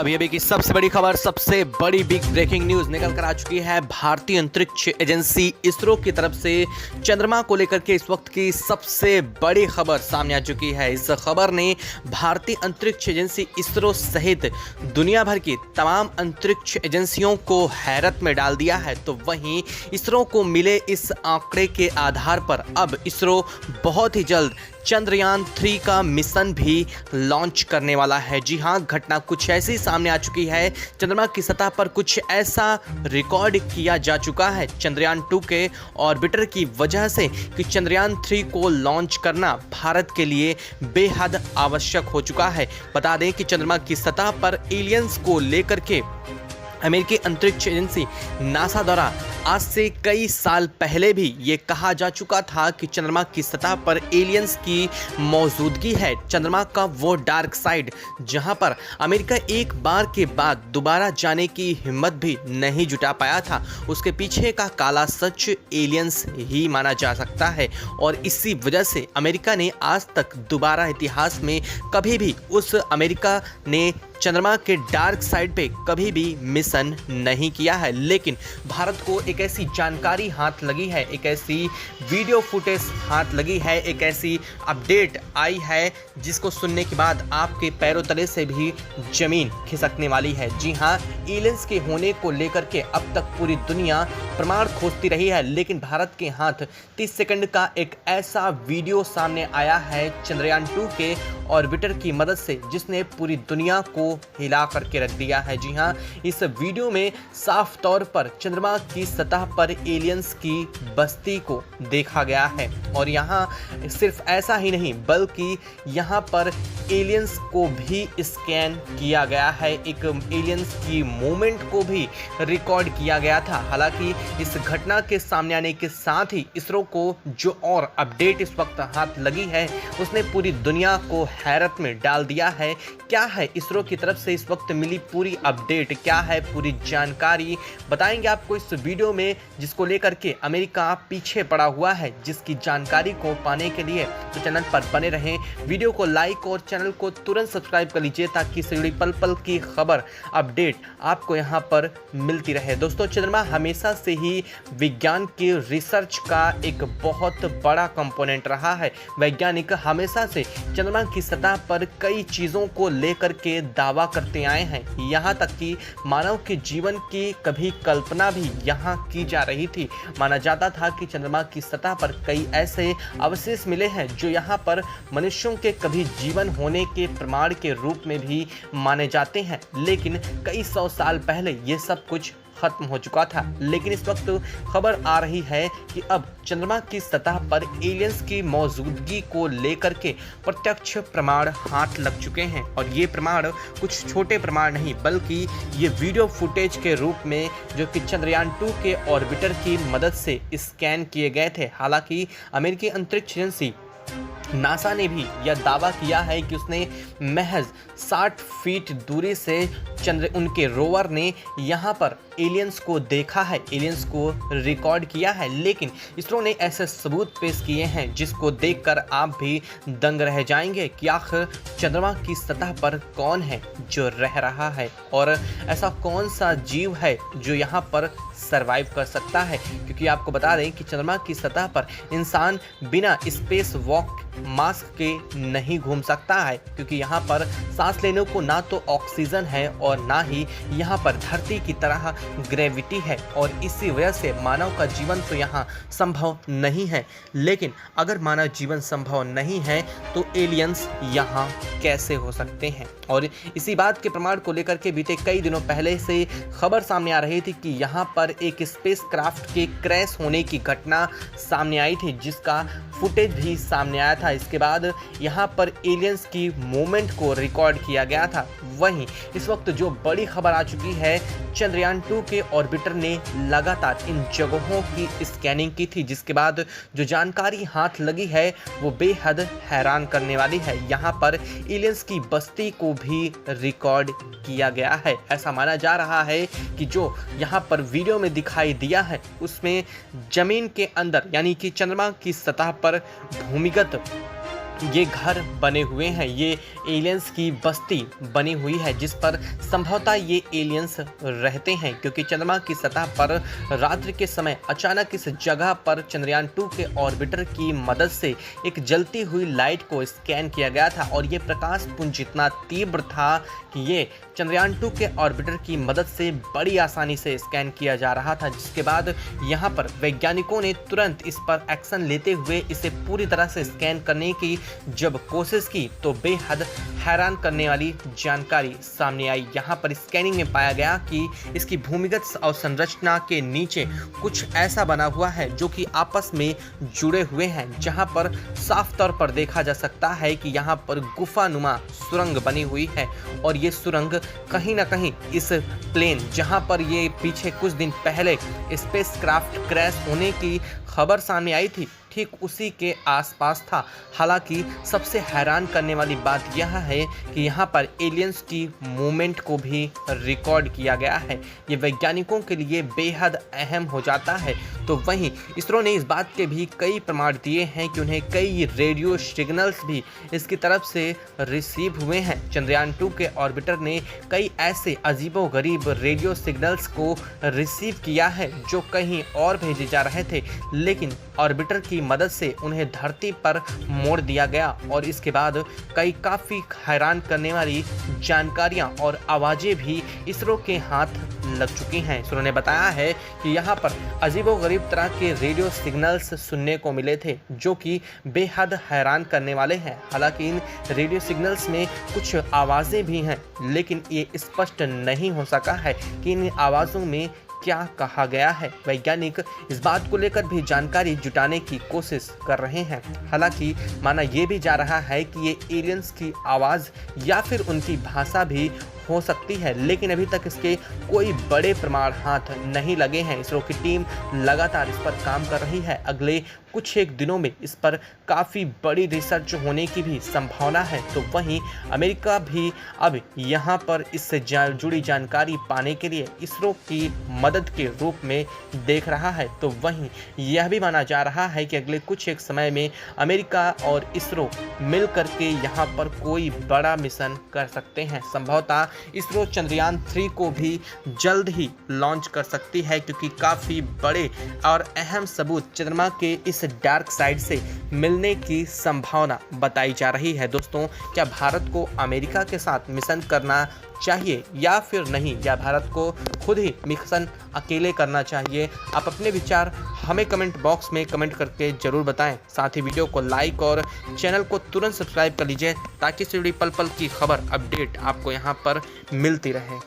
अभी अभी की सबसे बड़ी खबर, सबसे बड़ी बिग ब्रेकिंग न्यूज निकल कर आ चुकी है। भारतीय अंतरिक्ष एजेंसी इसरो की तरफ से चंद्रमा को लेकर के इस वक्त की सबसे बड़ी खबर सामने आ चुकी है। इस खबर ने भारतीय अंतरिक्ष एजेंसी इसरो सहित दुनिया भर की तमाम अंतरिक्ष एजेंसियों को हैरत में डाल दिया है। तो वहीं इसरो को मिले इस आंकड़े के आधार पर अब इसरो बहुत ही जल्द चंद्रयान 3 का मिशन भी लॉन्च करने वाला है। जी हां, घटना कुछ ऐसी सामने आ चुकी है। चंद्रमा की सतह पर कुछ ऐसा रिकॉर्ड किया जा चुका है चंद्रयान 2 के ऑर्बिटर की वजह से कि चंद्रयान 3 को लॉन्च करना भारत के लिए बेहद आवश्यक हो चुका है। बता दें कि चंद्रमा की सतह पर एलियंस को लेकर के अमेरिकी अंतरिक्ष एजेंसी नासा द्वारा आज से कई साल पहले भी ये कहा जा चुका था कि चंद्रमा की सतह पर एलियंस की मौजूदगी है। चंद्रमा का वो डार्क साइड जहां पर अमेरिका एक बार के बाद दोबारा जाने की हिम्मत भी नहीं जुटा पाया था, उसके पीछे का काला सच एलियंस ही माना जा सकता है। और इसी वजह से अमेरिका ने आज तक दोबारा इतिहास में कभी भी उस अमेरिका ने चंद्रमा के डार्क साइड पे कभी भी मिशन नहीं किया है। लेकिन भारत को एक ऐसी जानकारी हाथ लगी है, एक ऐसी वीडियो फुटेज हाथ लगी है, एक ऐसी अपडेट आई है जिसको सुनने के बाद आपके पैरों तले से भी जमीन खिसकने वाली है। जी हाँ, एलियंस के होने को लेकर के अब तक पूरी दुनिया प्रमाण खोजती रही है, लेकिन भारत के हाथ 30 सेकंड का एक ऐसा वीडियो सामने आया है चंद्रयान 2 के ऑर्बिटर की मदद से, जिसने पूरी दुनिया को हिला करके रख दिया है। जी हाँ, इस वीडियो में साफ तौर पर चंद्रमा की सतह पर एलियंस की बस्ती को देखा गया है। और यहाँ सिर्फ ऐसा ही नहीं बल्कि यहाँ पर एलियंस को भी स्कैन किया गया है, एक एलियंस की मूवमेंट को भी रिकॉर्ड किया गया था। हालांकि इस घटना के सामने आने के साथ ही इसरो को जो और अपडेट इस वक्त हाथ लगी है उसने पूरी दुनिया को हैरत में डाल दिया है। क्या है इसरो की तरफ से इस वक्त मिली पूरी अपडेट, क्या है पूरी जानकारी, बताएंगे आपको इस वीडियो में, जिसको लेकर के अमेरिका पीछे पड़ा हुआ है। जिसकी जानकारी को पाने के लिए तो चैनल पर बने रहें, वीडियो को लाइक और चैनल को तुरंत सब्सक्राइब कर लीजिए ताकि इससे जुड़ी पल पल की खबर अपडेट आपको यहाँ पर मिलती रहे। दोस्तों, चंद्रमा हमेशा से ही विज्ञान के रिसर्च का एक बहुत बड़ा कंपोनेंट रहा है। वैज्ञानिक हमेशा से चंद्रमा की सतह पर कई चीज़ों को लेकर के दावा करते आए हैं, यहाँ तक कि मानव के जीवन की कभी कल्पना भी यहाँ की जा रही थी। माना जाता था कि चंद्रमा की सतह पर कई ऐसे अवशेष मिले हैं जो यहाँ पर मनुष्यों के कभी जीवन होने के प्रमाण के रूप में भी माने जाते हैं। लेकिन कई सौ साल पहले ये सब कुछ खत्म हो चुका था। लेकिन इस वक्त खबर आ रही है कि अब चंद्रमा की सतह पर एलियंस की मौजूदगी को लेकर के प्रत्यक्ष प्रमाण हाथ लग चुके हैं। और ये प्रमाण कुछ छोटे प्रमाण नहीं बल्कि ये वीडियो फुटेज के रूप में जो कि चंद्रयान 2 के ऑर्बिटर की मदद से स्कैन किए गए थे। हालांकि अमेरिकी अंतरिक्ष एजेंसी नासा ने भी यह दावा किया है कि उसने महज 60 फीट दूरी से उनके रोवर ने यहाँ पर एलियंस को देखा है, एलियंस को रिकॉर्ड किया है। लेकिन इसरो ने ऐसे सबूत पेश किए हैं जिसको देखकर आप भी दंग रह जाएंगे कि आखिर चंद्रमा की सतह पर कौन है जो रह रहा है और ऐसा कौन सा जीव है जो यहाँ पर सरवाइव कर सकता है। क्योंकि आपको बता दें कि चंद्रमा की सतह पर इंसान बिना स्पेस वॉक मास्क के नहीं घूम सकता है, क्योंकि यहाँ पर सांस लेने को ना तो ऑक्सीजन है और ना ही यहाँ पर धरती की तरह ग्रेविटी है। और इसी वजह से मानव का जीवन तो यहाँ संभव नहीं है। लेकिन अगर मानव जीवन संभव नहीं है तो एलियंस यहाँ कैसे हो सकते हैं। और इसी बात के प्रमाण को लेकर के बीते कई दिनों पहले से खबर सामने आ रही थी कि यहाँ पर एक स्पेस क्राफ्ट के क्रैश होने की घटना सामने आई थी, जिसका फुटेज भी सामने आया था। इसके बाद यहाँ पर एलियंस की मूवमेंट को रिकॉर्ड किया गया था। वहीं इस वक्त जो बड़ी खबर आ चुकी है, चंद्रयान 2 के ऑर्बिटर ने लगातार इन जगहों की स्कैनिंग की थी, जिसके बाद जो जानकारी हाथ लगी है वो बेहद हैरान करने वाली है। यहाँ पर एलियंस की बस्ती को भी रिकॉर्ड किया गया है। ऐसा माना जा रहा है कि जो यहाँ पर वीडियो में दिखाई दिया है उसमें जमीन के अंदर यानी कि चंद्रमा की सतह पर भूमिगत ये घर बने हुए हैं, ये एलियंस की बस्ती बनी हुई है जिस पर संभवतः ये एलियंस रहते हैं, क्योंकि चंद्रमा की सतह पर रात्रि के समय अचानक इस जगह पर चंद्रयान 2 के ऑर्बिटर की मदद से एक जलती हुई लाइट को स्कैन किया गया था और ये प्रकाश पुंज इतना तीव्र था कि ये चंद्रयान 2 के ऑर्बिटर की मदद से बड़ी आसानी से स्कैन किया जा रहा था, जिसके बाद यहाँ पर वैज्ञानिकों ने तुरंत इस पर एक्शन लेते हुए इसे पूरी तरह से स्कैन करने की जब कोशिश की तो बेहद हैरान करने वाली जानकारी सामने आई। यहाँ पर स्कैनिंग में पाया गया कि इसकी भूमिगत अवसंरचना के नीचे कुछ ऐसा बना हुआ है जो कि आपस में जुड़े हुए हैं, जहाँ पर साफ तौर पर देखा जा सकता है कि यहाँ पर गुफानुमा सुरंग बनी हुई है और ये सुरंग कहीं ना कहीं इस प्लेन जहाँ पर ये पीछे कुछ दिन पहले स्पेसक्राफ्ट क्रैश होने की खबर सामने आई थी, ठीक उसी के आसपास था। हालांकि सबसे हैरान करने वाली बात यह है कि यहाँ पर एलियंस की मूवमेंट को भी रिकॉर्ड किया गया है। ये वैज्ञानिकों के लिए बेहद अहम हो जाता है। तो वहीं इसरो ने इस बात के भी कई प्रमाण दिए हैं कि उन्हें कई रेडियो सिग्नल्स भी इसकी तरफ से रिसीव हुए हैं। चंद्रयान 2 के ऑर्बिटर ने कई ऐसे अजीबोगरीब रेडियो सिग्नल्स को रिसीव किया है जो कहीं और भेजे जा रहे थे, लेकिन ऑर्बिटर की मदद से उन्हें धरती पर मोड़ दिया गया और इसके बाद कई काफ़ी हैरान करने वाली जानकारियां और आवाज़ें भी इसरो के हाथ लग चुकी हैं। इसरो ने बताया है कि यहाँ पर अजीबोगरीब तरह के रेडियो सिग्नल्स सुनने को मिले थे जो कि बेहद हैरान करने वाले हैं। हालांकि इन रेडियो सिग्नल्स में कुछ आवाज़ें भी हैं, लेकिन ये स्पष्ट नहीं हो सका है कि इन आवाज़ों में क्या कहा गया है। वैज्ञानिक इस बात को लेकर भी जानकारी जुटाने की कोशिश कर रहे हैं। हालांकि माना यह भी जा रहा है कि ये एलियंस की आवाज़ या फिर उनकी भाषा भी हो सकती है, लेकिन अभी तक इसके कोई बड़े प्रमाण हाथ नहीं लगे हैं। इसरो की टीम लगातार इस पर काम कर रही है। अगले कुछ एक दिनों में इस पर काफ़ी बड़ी रिसर्च होने की भी संभावना है। तो वहीं अमेरिका भी अब यहाँ पर इससे जुड़ी जानकारी पाने के लिए इसरो की मदद के रूप में देख रहा है। तो वहीं यह भी माना जा रहा है कि अगले कुछ एक समय में अमेरिका और इसरो मिल करके यहाँ पर कोई बड़ा मिशन कर सकते हैं। संभवतः इसरो चंद्रयान 3 को भी जल्द ही लॉन्च कर सकती है, क्योंकि काफ़ी बड़े और अहम सबूत चंद्रमा के इस डार्क साइड से मिलने की संभावना बताई जा रही है। दोस्तों, क्या भारत को अमेरिका के साथ मिशन करना चाहिए या फिर नहीं, या भारत को खुद ही मिशन अकेले करना चाहिए? आप अपने विचार हमें कमेंट बॉक्स में कमेंट करके ज़रूर बताएं। साथ ही वीडियो को लाइक और चैनल को तुरंत सब्सक्राइब कर लीजिए ताकि इससे जुड़ी पल पल की खबर अपडेट आपको यहाँ पर मिलती रहे।